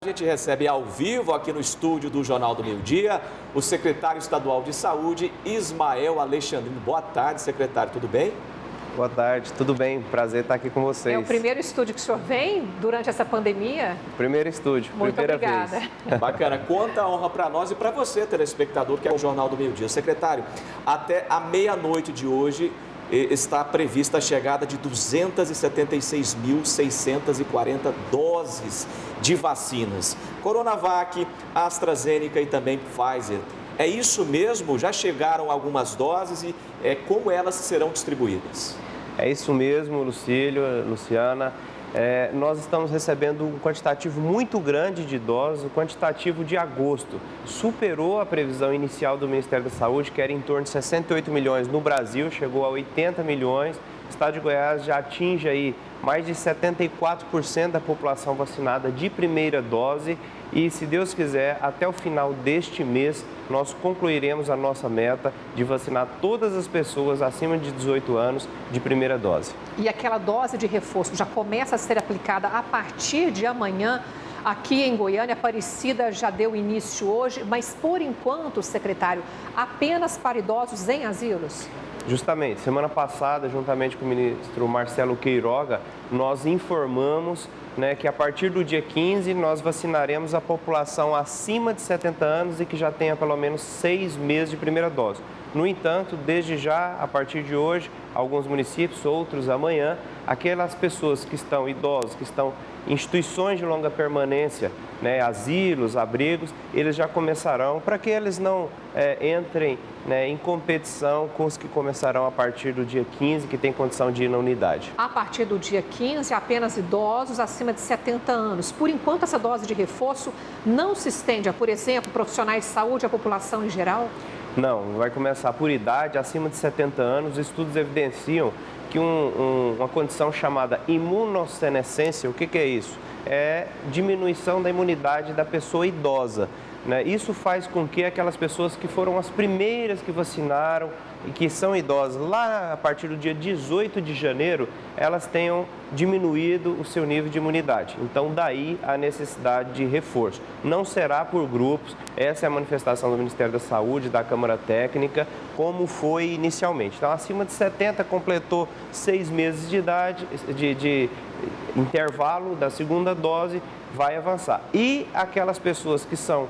gente recebe ao vivo aqui no estúdio do Jornal do Meio Dia o secretário estadual de Saúde, Ismael Alexandrino. Boa tarde, secretário, tudo bem? Boa tarde, tudo bem? Prazer estar aqui com vocês. É o primeiro estúdio que o senhor vem durante essa pandemia? Primeiro estúdio, Muito primeira obrigada. vez. Bacana, quanta honra para nós e para você, telespectador, que é o Jornal do Meio Dia. Secretário, até a meia-noite de hoje está prevista a chegada de 276.640 doses de vacinas. Coronavac, AstraZeneca e também Pfizer. É isso mesmo? Já chegaram algumas doses e como elas serão distribuídas? É isso mesmo, Lucílio, Luciana. Nós estamos recebendo um quantitativo muito grande de doses, o quantitativo de agosto. Superou a previsão inicial do Ministério da Saúde, que era em torno de 68 milhões no Brasil, chegou a 80 milhões. O estado de Goiás já atinge aí mais de 74% da população vacinada de primeira dose e, se Deus quiser, até o final deste mês, nós concluiremos a nossa meta de vacinar todas as pessoas acima de 18 anos de primeira dose. E aquela dose de reforço já começa a ser aplicada a partir de amanhã. Aqui em Goiânia, Aparecida já deu início hoje, mas por enquanto, secretário, apenas para idosos em asilos? Justamente, semana passada, juntamente com o ministro Marcelo Queiroga, nós informamos que a partir do dia 15 nós vacinaremos a população acima de 70 anos e que já tenha pelo menos 6 meses de primeira dose. No entanto, desde já, a partir de hoje, alguns municípios, outros amanhã, aquelas pessoas que estão idosos, que estão em instituições de longa permanência, asilos, abrigos, eles já começarão, para que eles não entrem em competição com os que começarão a partir do dia 15, que tem condição de ir na unidade. A partir do dia 15, apenas idosos acima de 70 anos. Por enquanto, essa dose de reforço não se estende a, por exemplo, profissionais de saúde, a população em geral? Não, vai começar por idade, acima de 70 anos. Os estudos evidenciam que uma condição chamada imunossenescência, o que é isso? É diminuição da imunidade da pessoa idosa. Isso faz com que aquelas pessoas que foram as primeiras que vacinaram e que são idosas, lá a partir do dia 18 de janeiro, elas tenham diminuído o seu nível de imunidade. Então, daí a necessidade de reforço. Não será por grupos, essa é a manifestação do Ministério da Saúde, da Câmara Técnica, como foi inicialmente. Então, acima de 70, completou 6 meses de idade, de intervalo da segunda dose, vai avançar. E aquelas pessoas que são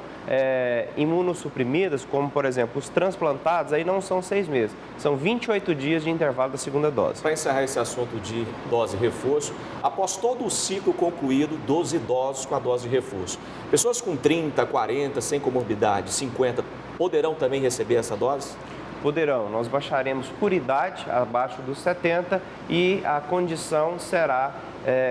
imunossuprimidas, como por exemplo os transplantados, aí não são 6 meses, são 28 dias de intervalo da segunda dose. Para encerrar esse assunto de dose e reforço, após todo o ciclo concluído dos idosos com a dose de reforço, pessoas com 30, 40, sem comorbidade, 50, poderão também receber essa dose? Poderão, nós baixaremos por idade, abaixo dos 70, e a condição será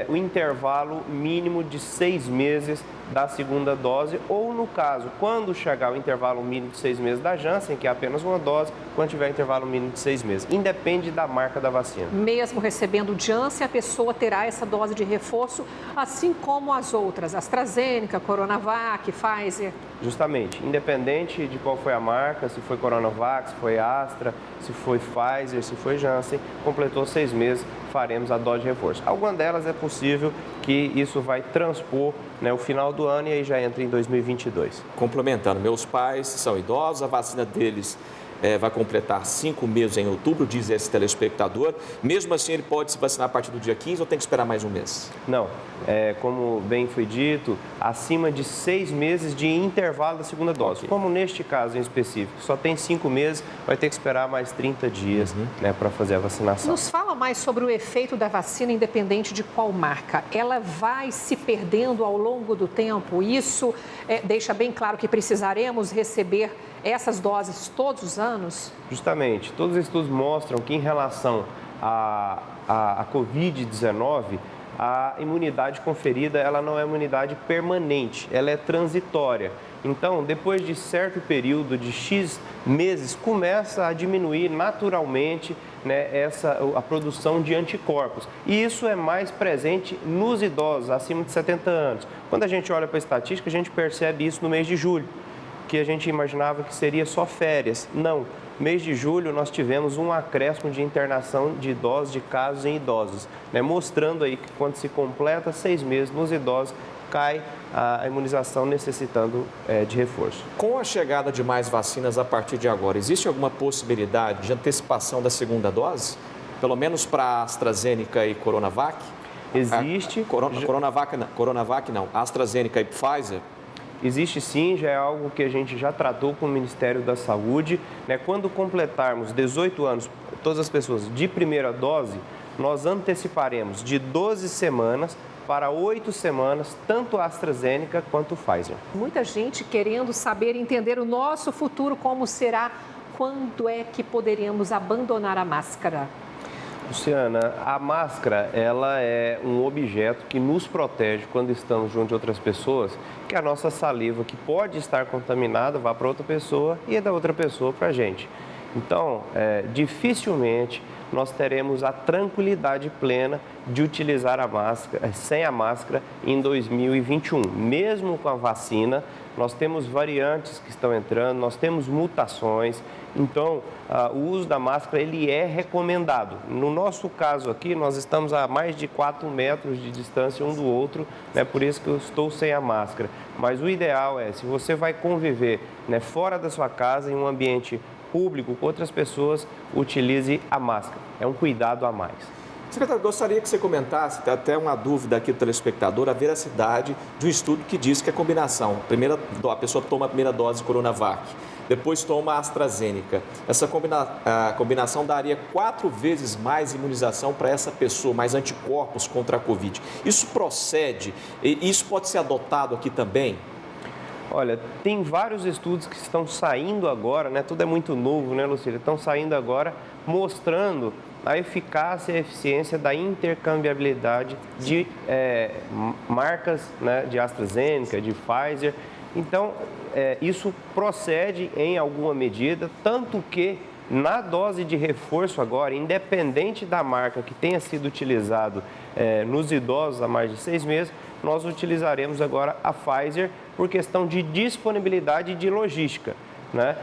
o intervalo mínimo de 6 meses da segunda dose, ou no caso, quando chegar o intervalo mínimo de 6 meses da Janssen, que é apenas uma dose, quando tiver intervalo mínimo de 6 meses. Independe da marca da vacina. Mesmo recebendo Janssen, a pessoa terá essa dose de reforço, assim como as outras, AstraZeneca, Coronavac, Pfizer? Justamente, independente de qual foi a marca, se foi Coronavac, se foi Astra, se foi Pfizer, se foi Janssen, completou 6 meses, faremos a dose de reforço. Alguma delas é possível que isso vai transpor o final do ano e aí já entra em 2022. Complementando, meus pais são idosos, a vacina deles vai completar 5 meses em outubro, diz esse telespectador. Mesmo assim, ele pode se vacinar a partir do dia 15 ou tem que esperar mais um mês? Não, como bem foi dito, acima de 6 meses de intervalo da segunda dose. Okay. Como neste caso em específico, só tem 5 meses, vai ter que esperar mais 30 dias para fazer a vacinação. Nos fala mais sobre o efeito da vacina, independente de qual marca. Ela vai se perdendo ao longo do tempo? Isso deixa bem claro que precisaremos receber essas doses todos os anos? Justamente, todos os estudos mostram que em relação à Covid-19, a imunidade conferida ela não é imunidade permanente, ela é transitória. Então, depois de certo período de X meses, começa a diminuir naturalmente a produção de anticorpos. E isso é mais presente nos idosos acima de 70 anos. Quando a gente olha para a estatística, a gente percebe isso no mês de julho, que a gente imaginava que seria só férias. Não. Mês de julho, nós tivemos um acréscimo de internação de idosos, de casos em idosos, mostrando aí que quando se completa 6 meses nos idosos, cai a imunização necessitando de reforço. Com a chegada de mais vacinas a partir de agora, existe alguma possibilidade de antecipação da segunda dose? Pelo menos para a AstraZeneca e Coronavac? Existe. Coronavac não, AstraZeneca e Pfizer? Existe sim, já é algo que a gente já tratou com o Ministério da Saúde, né? Quando completarmos 18 anos, todas as pessoas de primeira dose, nós anteciparemos de 12 semanas para 8 semanas, tanto a AstraZeneca quanto o Pfizer. Muita gente querendo saber, entender o nosso futuro, como será, quando é que poderemos abandonar a máscara? Luciana, a máscara, ela é um objeto que nos protege quando estamos junto de outras pessoas, que a nossa saliva, que pode estar contaminada, vá para outra pessoa e da outra pessoa para a gente. Então, dificilmente nós teremos a tranquilidade plena de utilizar a máscara, sem a máscara em 2021. Mesmo com a vacina, nós temos variantes que estão entrando, nós temos mutações, então o uso da máscara ele é recomendado. No nosso caso aqui, nós estamos a mais de 4 metros de distância um do outro, né? Por isso que eu estou sem a máscara. Mas o ideal é, se você vai conviver, né, fora da sua casa, em um ambiente público com outras pessoas, utilize a máscara. É um cuidado a mais. Secretário, gostaria que você comentasse, tem até uma dúvida aqui do telespectador, a veracidade de um estudo que diz que a combinação, a pessoa toma a primeira dose de Coronavac, depois toma a AstraZeneca. Essa combinação daria 4 vezes mais imunização para essa pessoa, mais anticorpos contra a Covid. Isso procede? E isso pode ser adotado aqui também? Olha, tem vários estudos que estão saindo agora, né? Tudo é muito novo, né, Lucília? Estão saindo agora mostrando a eficácia e a eficiência da intercambiabilidade de marcas, né, de AstraZeneca, de Pfizer. Então, isso procede em alguma medida, tanto que na dose de reforço agora, independente da marca que tenha sido utilizado nos idosos há mais de 6 meses, nós utilizaremos agora a Pfizer por questão de disponibilidade e de logística, né?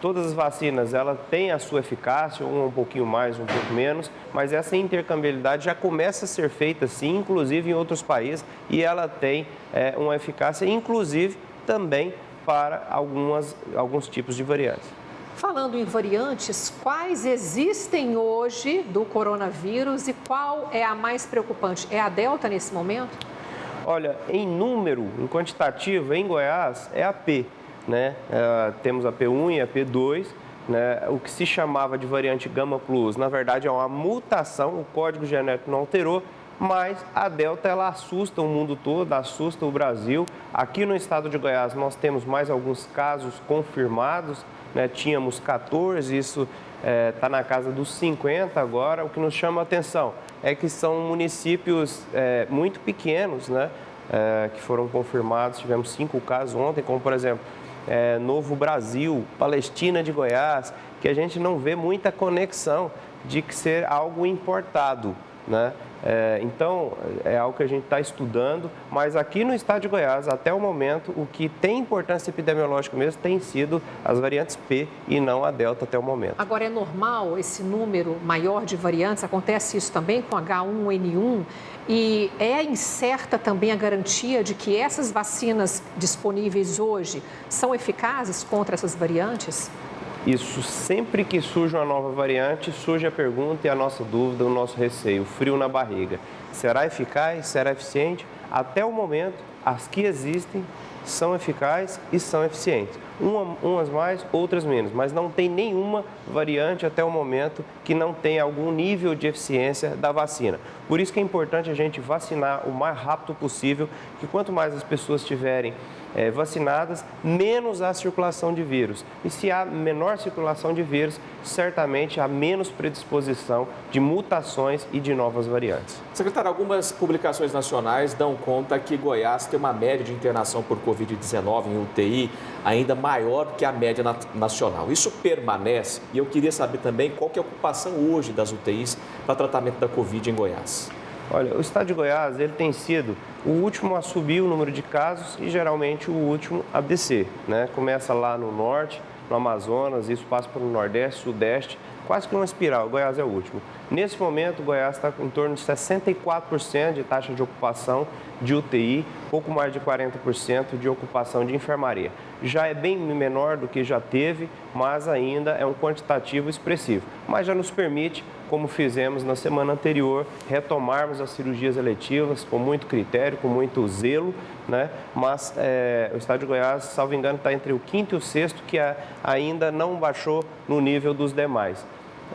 Todas as vacinas, ela tem a sua eficácia, um pouquinho mais, um pouco menos, mas essa intercambiabilidade já começa a ser feita, sim, inclusive em outros países, e ela tem uma eficácia, inclusive, também para alguns tipos de variantes. Falando em variantes, quais existem hoje do coronavírus e qual é a mais preocupante? É a Delta nesse momento? Olha, em número, em quantitativo, em Goiás, é a P, né? Temos a P1 e a P2, né? O que se chamava de variante Gama Plus, na verdade é uma mutação, o código genético não alterou, mas a Delta, ela assusta o mundo todo, assusta o Brasil. Aqui no estado de Goiás nós temos mais alguns casos confirmados, né? Tínhamos 14, isso está na casa dos 50 agora. O que nos chama a atenção é que são municípios muito pequenos, né? Que foram confirmados. Tivemos 5 casos ontem, como por exemplo, Novo Brasil, Palestina de Goiás, que a gente não vê muita conexão de que ser algo importado, né? Então, é algo que a gente está estudando, mas aqui no estado de Goiás, até o momento, o que tem importância epidemiológica mesmo tem sido as variantes P e não a Delta até o momento. Agora, é normal esse número maior de variantes? Acontece isso também com H1N1? E é incerta também a garantia de que essas vacinas disponíveis hoje são eficazes contra essas variantes? Isso, sempre que surge uma nova variante, surge a pergunta e a nossa dúvida, o nosso receio, o frio na barriga. Será eficaz? Será eficiente? Até o momento, as que existem são eficazes e são eficientes. Umas mais, outras menos, mas não tem nenhuma variante até o momento que não tenha algum nível de eficiência da vacina. Por isso que é importante a gente vacinar o mais rápido possível, que quanto mais as pessoas tiverem vacinadas, menos há circulação de vírus. E se há menor circulação de vírus, certamente há menos predisposição de mutações e de novas variantes. Secretário, algumas publicações nacionais dão conta que Goiás tem uma média de internação por Covid-19 em UTI ainda maior que a média nacional. Isso permanece? E eu queria saber também qual que é a ocupação hoje das UTIs para tratamento da Covid em Goiás. Olha, o estado de Goiás, ele tem sido o último a subir o número de casos e geralmente o último a descer, né? Começa lá no norte, no Amazonas, isso passa pelo Nordeste, Sudeste, quase que uma espiral. Goiás é o último. Nesse momento, Goiás está em torno de 64% de taxa de ocupação de UTI, pouco mais de 40% de ocupação de enfermaria. Já é bem menor do que já teve, mas ainda é um quantitativo expressivo. Mas já nos permite, como fizemos na semana anterior, retomarmos as cirurgias eletivas com muito critério, com muito zelo, né? Mas o estado de Goiás, salvo engano, está entre o quinto e o sexto, que ainda não baixou no nível dos demais.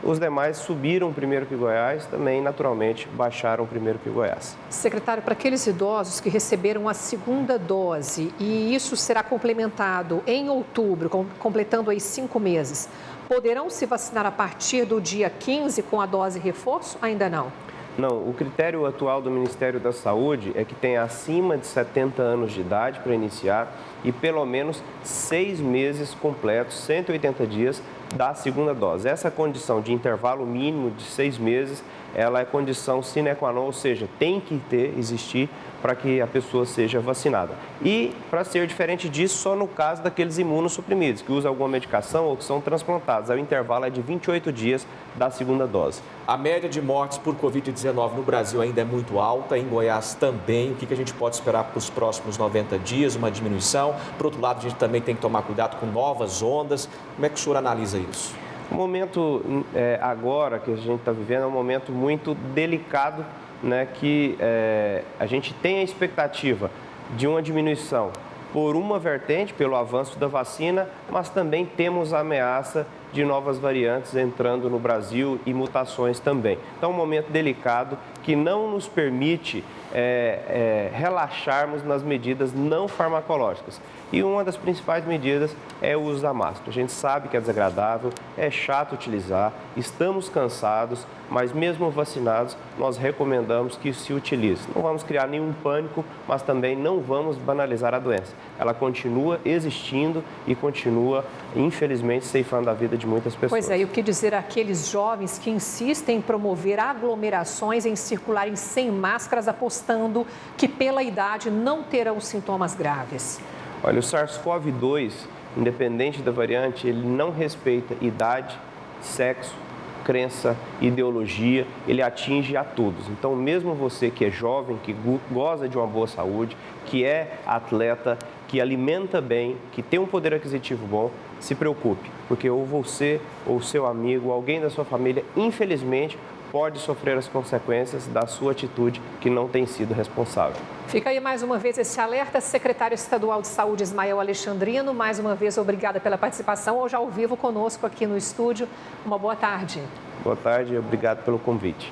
Os demais subiram primeiro que Goiás, também naturalmente baixaram primeiro que Goiás. Secretário, para aqueles idosos que receberam a segunda dose, e isso será complementado em outubro, completando aí 5 meses, poderão se vacinar a partir do dia 15 com a dose reforço? Ainda não? Não, o critério atual do Ministério da Saúde é que tenha acima de 70 anos de idade para iniciar e pelo menos 6 meses completos, 180 dias da segunda dose. Essa condição de intervalo mínimo de 6 meses, ela é condição sine qua non, ou seja, tem que existir para que a pessoa seja vacinada. E, para ser diferente disso, só no caso daqueles imunossuprimidos, que usam alguma medicação ou que são transplantados. Aí o intervalo é de 28 dias da segunda dose. A média de mortes por Covid-19 no Brasil ainda é muito alta, em Goiás também. O que a gente pode esperar para os próximos 90 dias? Uma diminuição? Por outro lado, a gente também tem que tomar cuidado com novas ondas. Como é que o senhor analisa isso? O momento agora que a gente está vivendo é um momento muito delicado, né, que a gente tem a expectativa de uma diminuição por uma vertente, pelo avanço da vacina, mas também temos a ameaça de novas variantes entrando no Brasil e mutações também. Então, é um momento delicado que não nos permite relaxarmos nas medidas não farmacológicas. E uma das principais medidas é o uso da máscara. A gente sabe que é desagradável, é chato utilizar, estamos cansados, mas mesmo vacinados, nós recomendamos que se utilize. Não vamos criar nenhum pânico, mas também não vamos banalizar a doença. Ela continua existindo e continua, infelizmente, ceifando a vida de muitas pessoas. Pois é, e o que dizer àqueles jovens que insistem em promover aglomerações, em circularem sem máscaras, apostando que pela idade não terão sintomas graves? Olha, o SARS-CoV-2, independente da variante, ele não respeita idade, sexo, crença, ideologia, ele atinge a todos. Então, mesmo você que é jovem, que goza de uma boa saúde, que é atleta, que alimenta bem, que tem um poder aquisitivo bom, se preocupe, porque ou você, ou seu amigo, alguém da sua família, infelizmente, pode sofrer as consequências da sua atitude que não tem sido responsável. Fica aí mais uma vez esse alerta, secretário estadual de Saúde, Ismael Alexandrino. Mais uma vez, obrigada pela participação, hoje ao vivo conosco aqui no estúdio. Uma boa tarde. Boa tarde e obrigado pelo convite.